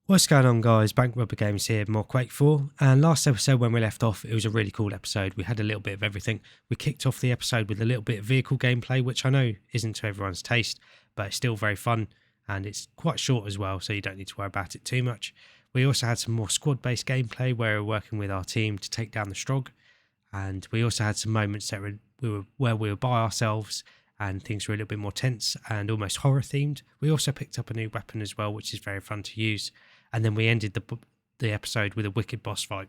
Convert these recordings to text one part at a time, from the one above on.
What's going on, guys? Bank Rubber Games here, more Quake 4. And last episode when we left off, it was a really cool episode. We had a little bit of everything. We kicked off the episode with a little bit of vehicle gameplay, which I know isn't to everyone's taste, but it's still very fun. And it's quite short as well, so you don't need to worry about it too much. We also had some more squad-based gameplay where we're working with our team to take down the Strog. And we also had some moments that we were by ourselves and things were a little bit more tense and almost horror themed. We also picked up a new weapon as well, which is very fun to use. And then we ended the episode with a wicked boss fight,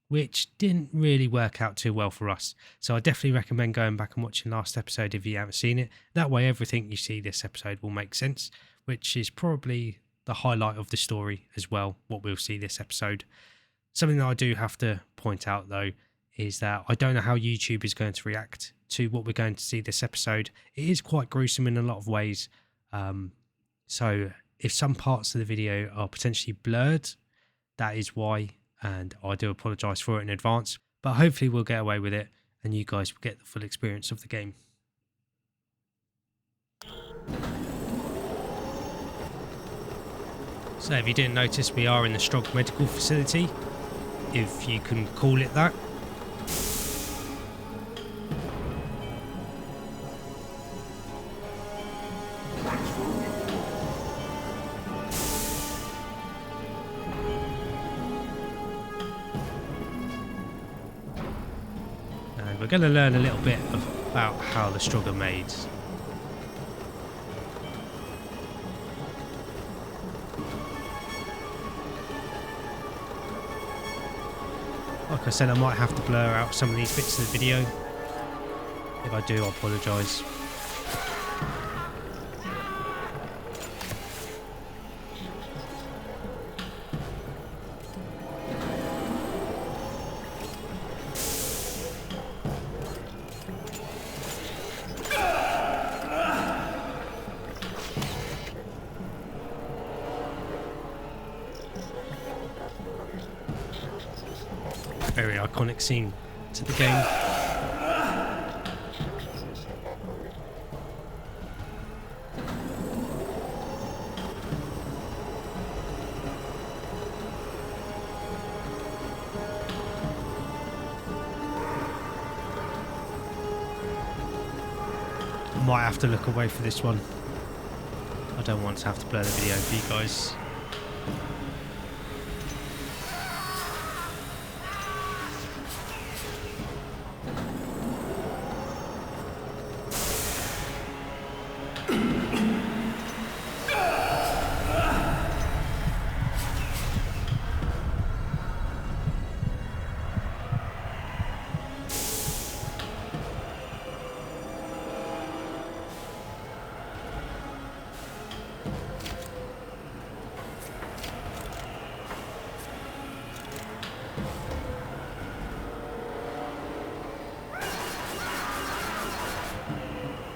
which didn't really work out too well for us. So I definitely recommend going back and watching last episode if you haven't seen it. That way everything you see this episode will make sense, which is probably the highlight of the story as well, what we'll see this episode. Something that I do have to point out though is that I don't know how YouTube is going to react to what we're going to see this episode. It is quite gruesome in a lot of ways. So if some parts of the video are potentially blurred, that is why, and I do apologise for it in advance, but hopefully we'll get away with it and you guys will get the full experience of the game. So if you didn't notice, we are in the Strog medical facility, if you can call it that. We're going to learn a little bit about how the Strog are made. Like I said, I might have to blur out some of these bits of the video. If I do, I apologise. Very iconic scene to the game. I might have to look away for this one. I don't want to have to blur the video for you guys.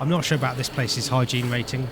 I'm not sure about this place's hygiene rating.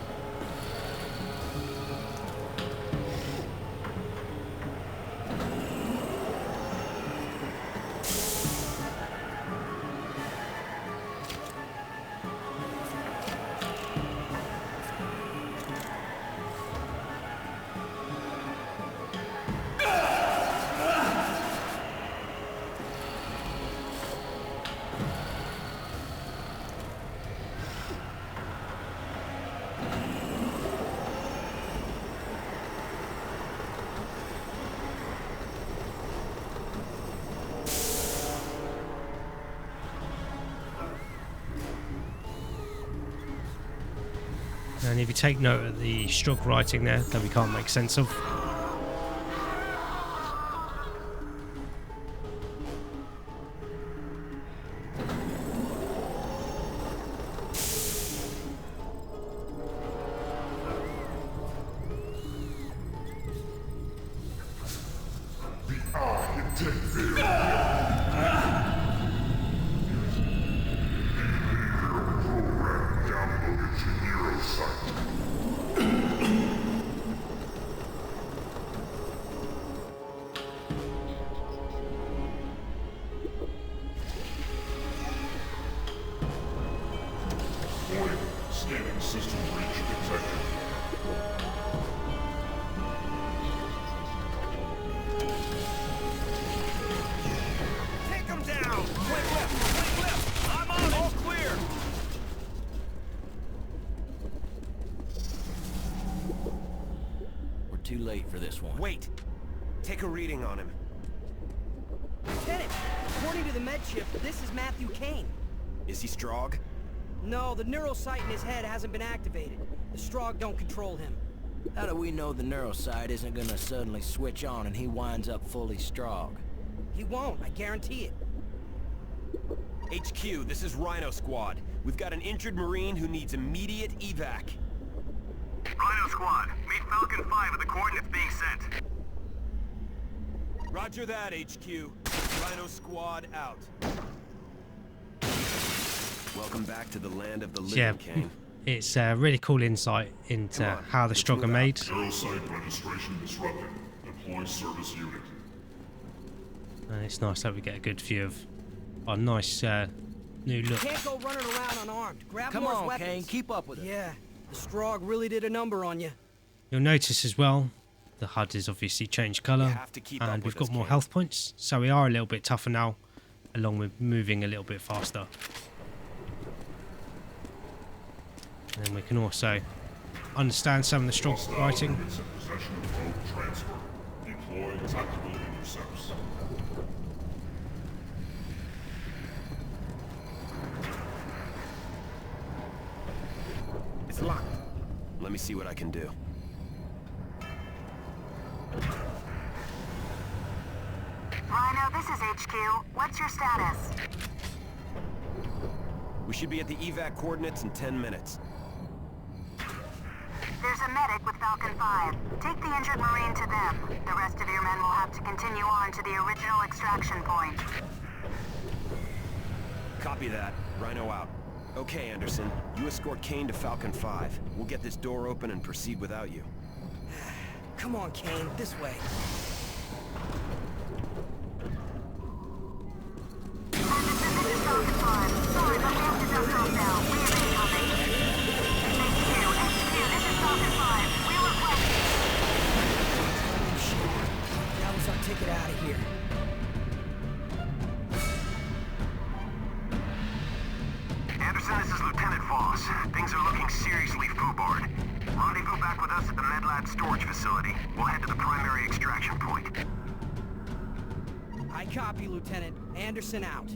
And if you take note of the Strog writing there that we can't make sense of. too late for this one. Wait! Take a reading on him. Lieutenant, according to the med chip, this is Matthew Kane. Is he Strog? No, the neurosite in his head hasn't been activated. The Strog don't control him. How do we know the neurosite isn't gonna suddenly switch on and he winds up fully Strog? He won't, I guarantee it. HQ, this is Rhino Squad. We've got an injured Marine who needs immediate evac. Rhino Squad, meet Falcon 5 at the coordinates being sent. Roger that, HQ. Rhino Squad out. Welcome back to the land of the living, Kane. It's a really cool insight into how the Strog are made. Neurosite registration disrupted. Deploy service unit. And it's nice that we get a good view of our nice new look. Can't go running around unarmed. Grab Come more on, weapons. Kane, keep up with it. Yeah, the Strog really did a number on you. You'll notice as well, the HUD has obviously changed colour, have to keep up and we've with got us, more Kane. health points, so we are a little bit tougher now, along with moving a little bit faster. And then we can also understand some of the Strog Hostile writing. units in possession of boat transfer. Deploy tactical intercepts. It's locked. Let me see what I can do. Rhino, this is HQ. What's your status? We should be at the evac coordinates in 10 minutes. There's a medic with Falcon 5. Take the injured Marine to them. The rest of your men will have to continue on to the original extraction point. Copy that. Rhino out. Okay, Anderson. You escort Kane to Falcon 5. We'll get this door open and proceed without you. Come on, Kane, this way. Anderson, this is Falcon 5. Sorry, but we have to dump off now. We have incoming. HQ, this is Falcon 5. We request... That was our ticket out of here. Anderson, this is Lieutenant Voss. Things are looking seriously foobarred. Rendezvous back with us at the MedLab storage facility. We'll head to the primary extraction point. I copy, Lieutenant. Anderson out.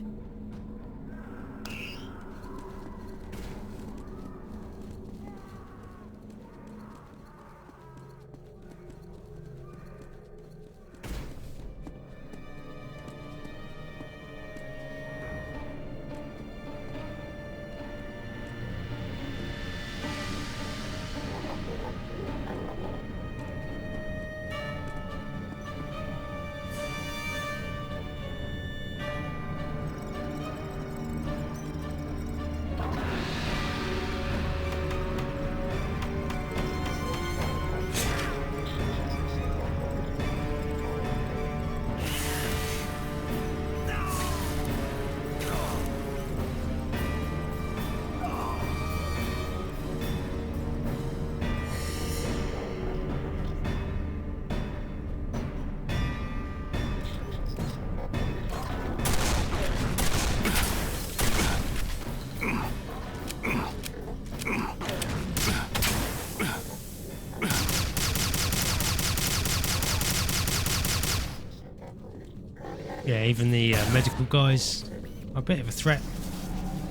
Yeah, even the medical guys are a bit of a threat,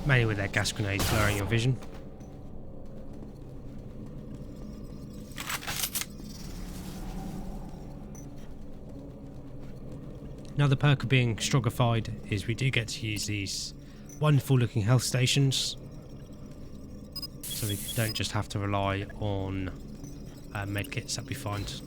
mainly with their gas grenades blurring your vision. Another perk of being Stroggified is we do get to use these wonderful looking health stations, so we don't just have to rely on medkits that we find.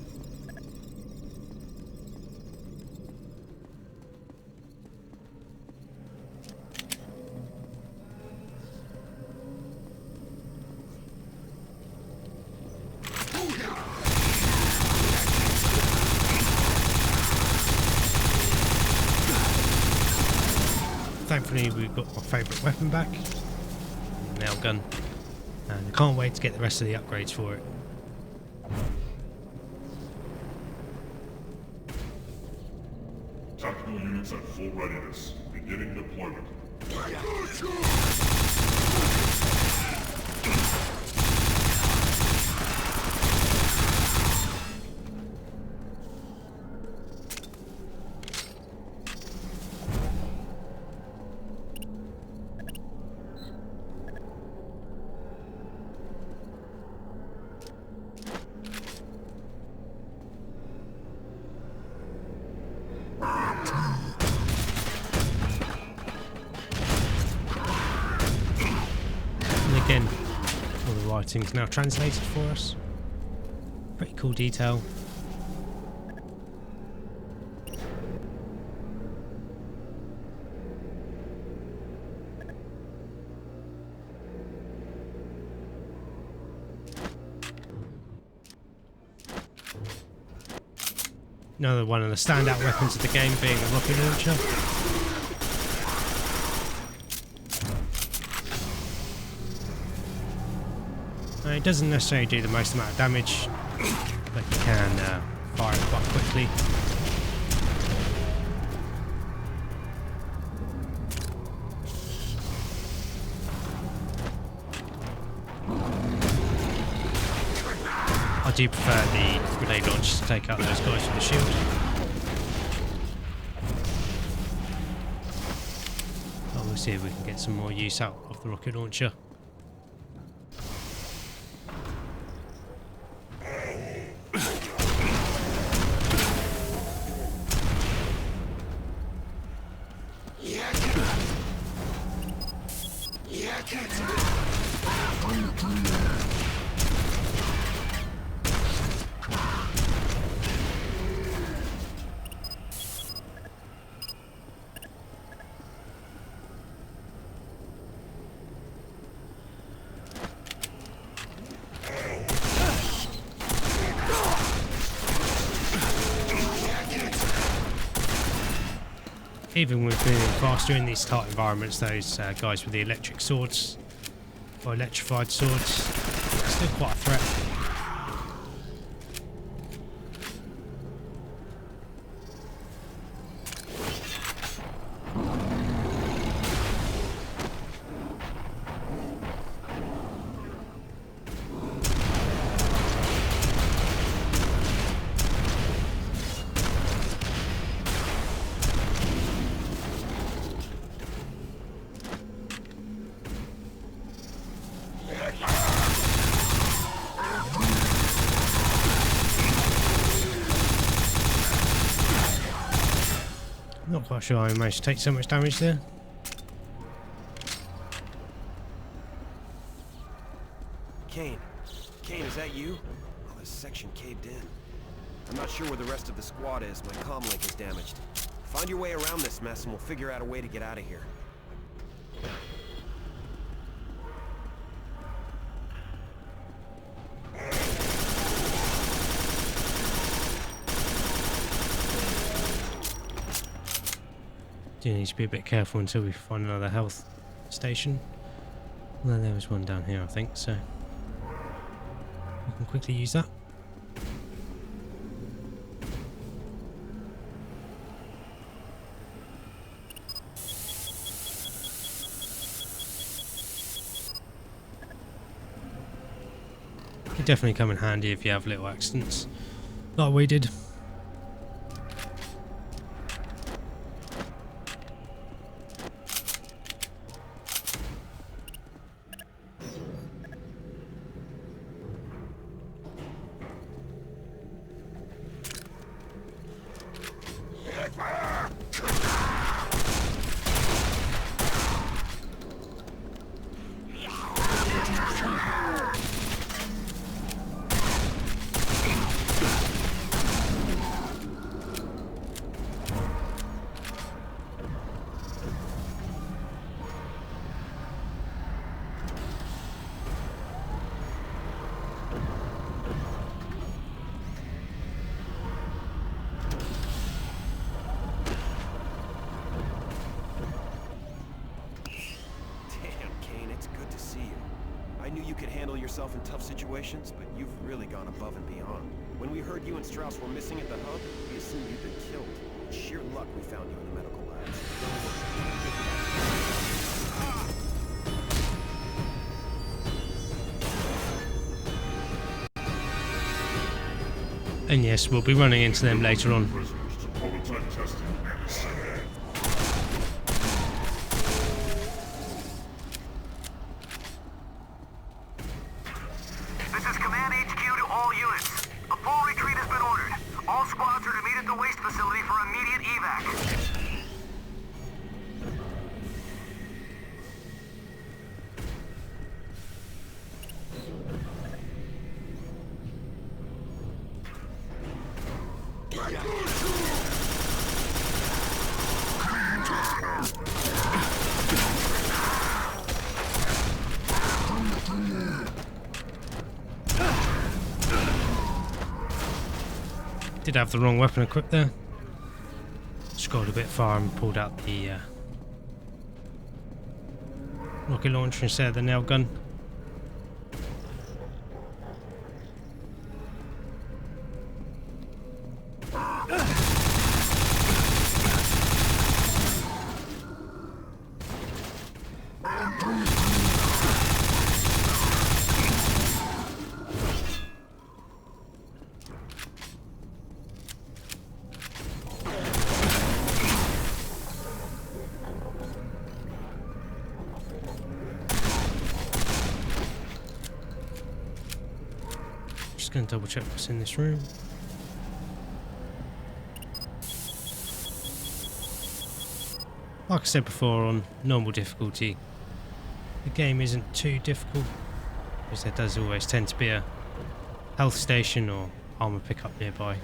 Thankfully we've got my favourite weapon back, the nail gun, and I can't wait to get the rest of the upgrades for it. Tactical units at full readiness. Beginning deployment. everything's now translated for us. Pretty cool detail. Another one of the standout weapons of the game being a rocket launcher. It doesn't necessarily do the most amount of damage, but you can fire it quite quickly. I do prefer the grenade launch to take out those guys with the shield. But we'll see if we can get some more use out of the rocket launcher. Even with moving faster in these tight environments, those guys with the electric swords, or electrified swords, still quite a threat. Not quite sure I managed to take so much damage there. Kane, is that you? Oh, this section caved in. I'm not sure where the rest of the squad is. My comm link is damaged. Find your way around this mess and we'll figure out a way to get out of here. Do need to be a bit careful until we find another health station. Well, there was one down here, I think, so we can quickly use that. Could definitely come in handy if you have little accidents, like we did. In tough situations, but you've really gone above and beyond. When we heard you and Strauss were missing at the hub, we assumed you'd been killed. Sheer luck we found you in the medical labs. And yes, we'll be running into them later on. Did have the wrong weapon equipped there. Scrolled a bit far and pulled out the rocket launcher instead of the nail gun. Just going to double check what's in this room. Like I said before, on normal difficulty, the game isn't too difficult, because there does always tend to be a health station or armor pickup nearby.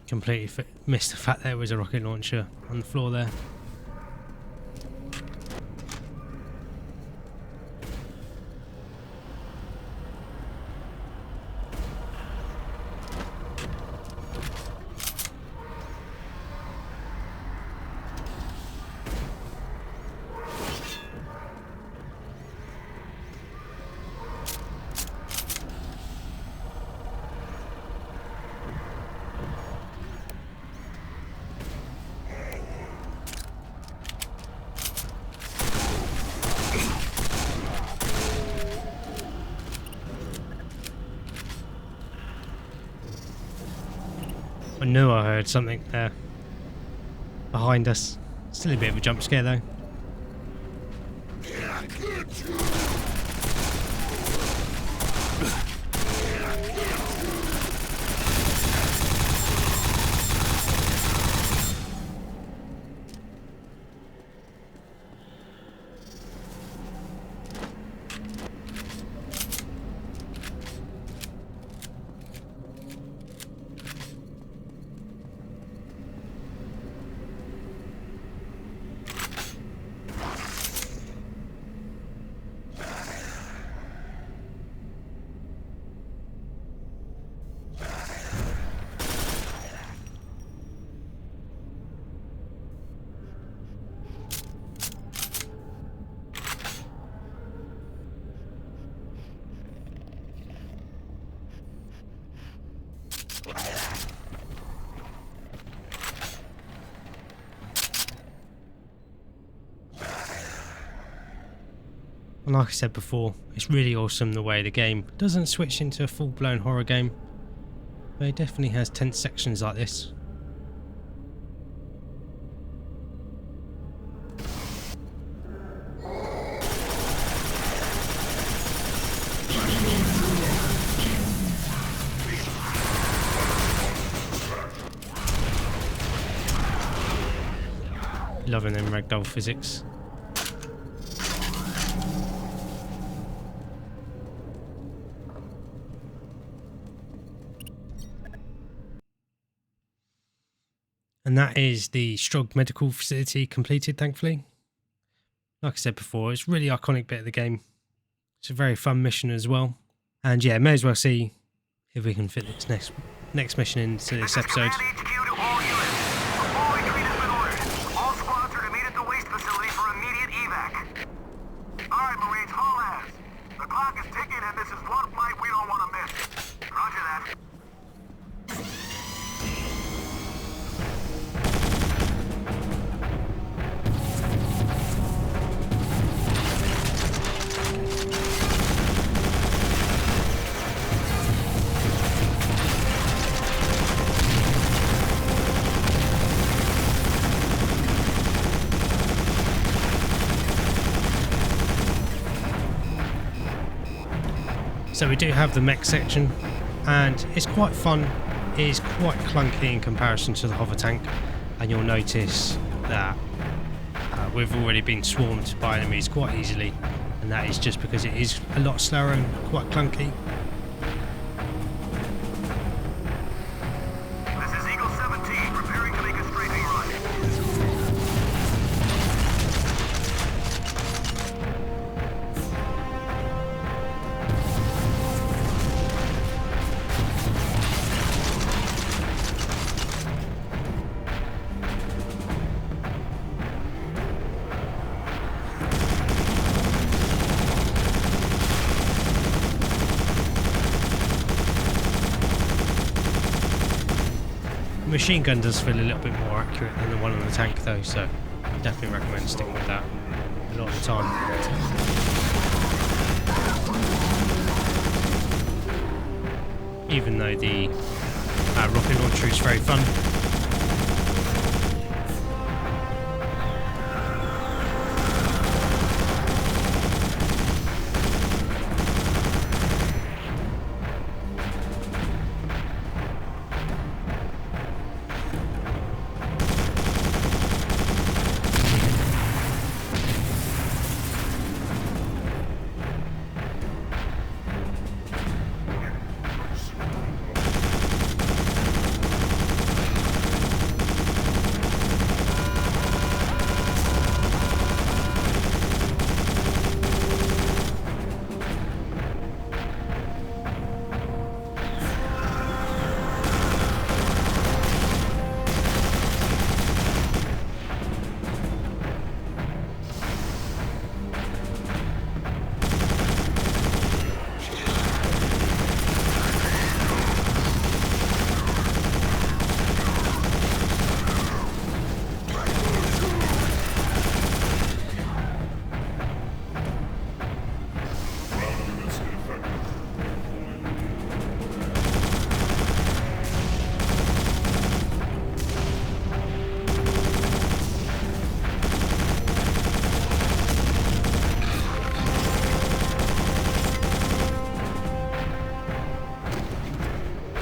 Completely missed the fact there was a rocket launcher on the floor there. I knew I heard something there behind us. Still a bit of a jump scare though. And like I said before, it's really awesome the way the game doesn't switch into a full-blown horror game, but it definitely has tense sections like this. Loving them ragdoll physics. And that is the Strog medical facility completed, thankfully. Like I said before, it's a really iconic bit of the game. It's a very fun mission as well. And yeah, may as well see if we can fit this next mission into this episode. So we do have the mech section, and it's quite fun. It is quite clunky in comparison to the hover tank, and you'll notice that we've already been swarmed by enemies quite easily, and that is just because it is a lot slower and quite clunky. This is Eagle 17, preparing to make a strafing run. Machine gun does feel a little bit more accurate than the one on the tank though, so I definitely recommend sticking with that a lot of the time. Even though the rocket launcher is very fun.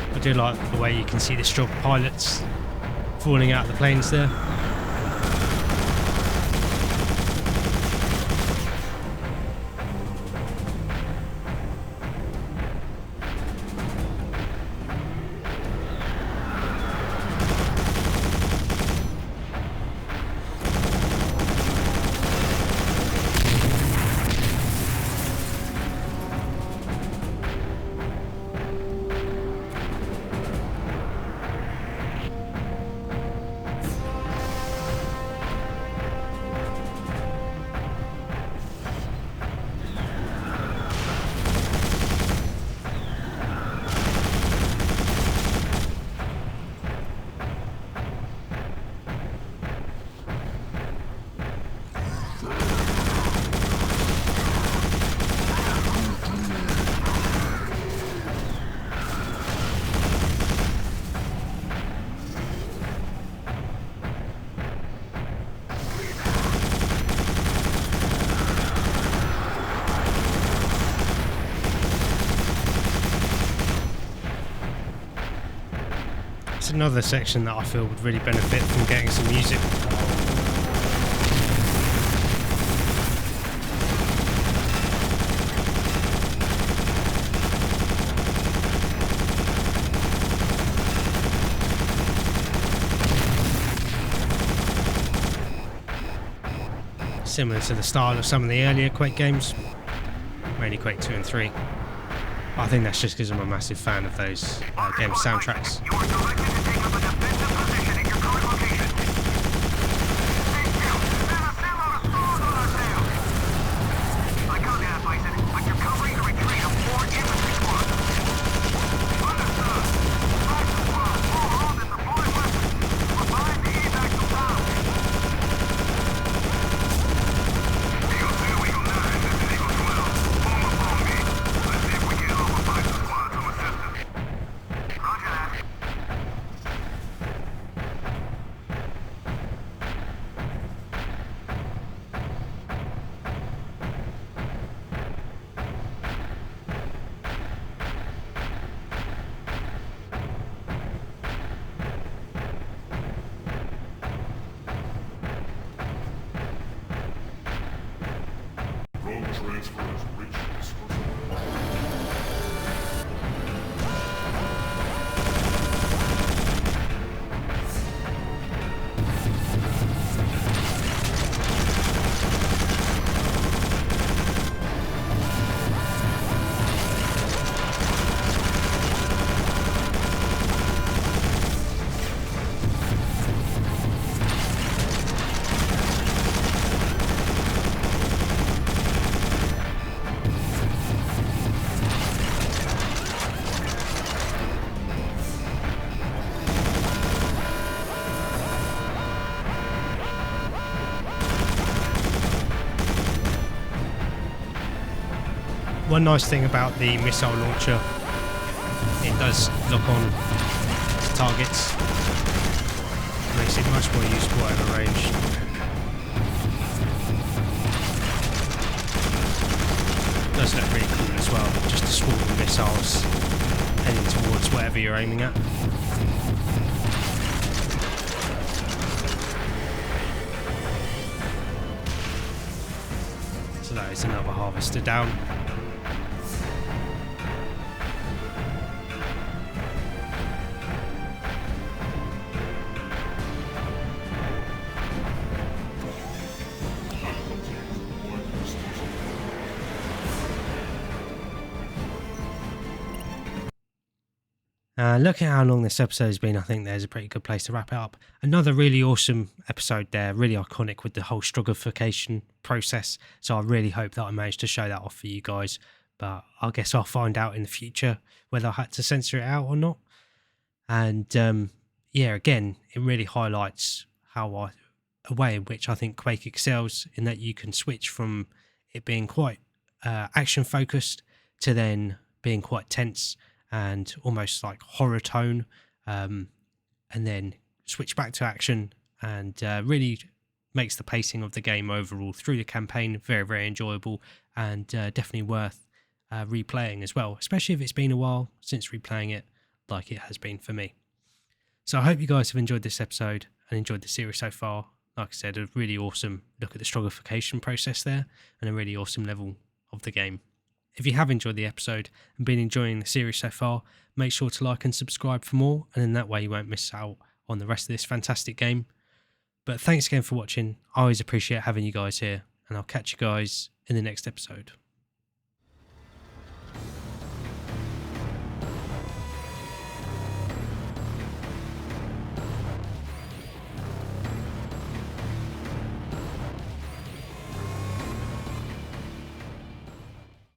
I do like the way you can see the Strog pilots falling out of the planes there. It's another section that I feel would really benefit from getting some music. Similar to the style of some of the earlier Quake games, mainly Quake 2 and 3. I think that's just because I'm a massive fan of those game soundtracks. You are directed to take up a defensive position in your current location. Stay still. There's a sailor of Strogg on our tail. I copy that, Bison, but you're covering the retreat of 4 infantry squads. Understood. Bison squad, all armed and deployed weapons. We're behind the evac to town. Eagle 2, Eagle 9, this is Eagle 12. Form up on me. Let's see if we can help a Bison squad some assistance. Roger that. One nice thing about the missile launcher, it does lock on to targets, makes it much more useful over range. Does look really cool as well, just a swarm of missiles heading towards whatever you're aiming at. So that is another harvester down. Look at how long this episode has been. I think there's a pretty good place to wrap it up. Another really awesome episode there, really iconic with the whole Stroggification process. So I really hope that I managed to show that off for you guys. But I guess I'll find out in the future whether I had to censor it out or not. And yeah, again, it really highlights a way in which I think Quake excels, in that you can switch from it being quite action focused to then being quite tense and almost like horror tone, and then switch back to action, and really makes the pacing of the game overall through the campaign very, very enjoyable, and definitely worth replaying as well, especially if it's been a while since replaying it like it has been for me. So I hope you guys have enjoyed this episode and enjoyed the series so far. Like I said, a really awesome look at the Stroggification process there, and a really awesome level of the game. If you have enjoyed the episode and been enjoying the series so far, make sure to like and subscribe for more, and in that way you won't miss out on the rest of this fantastic game. But thanks again for watching. I always appreciate having you guys here, and I'll catch you guys in the next episode.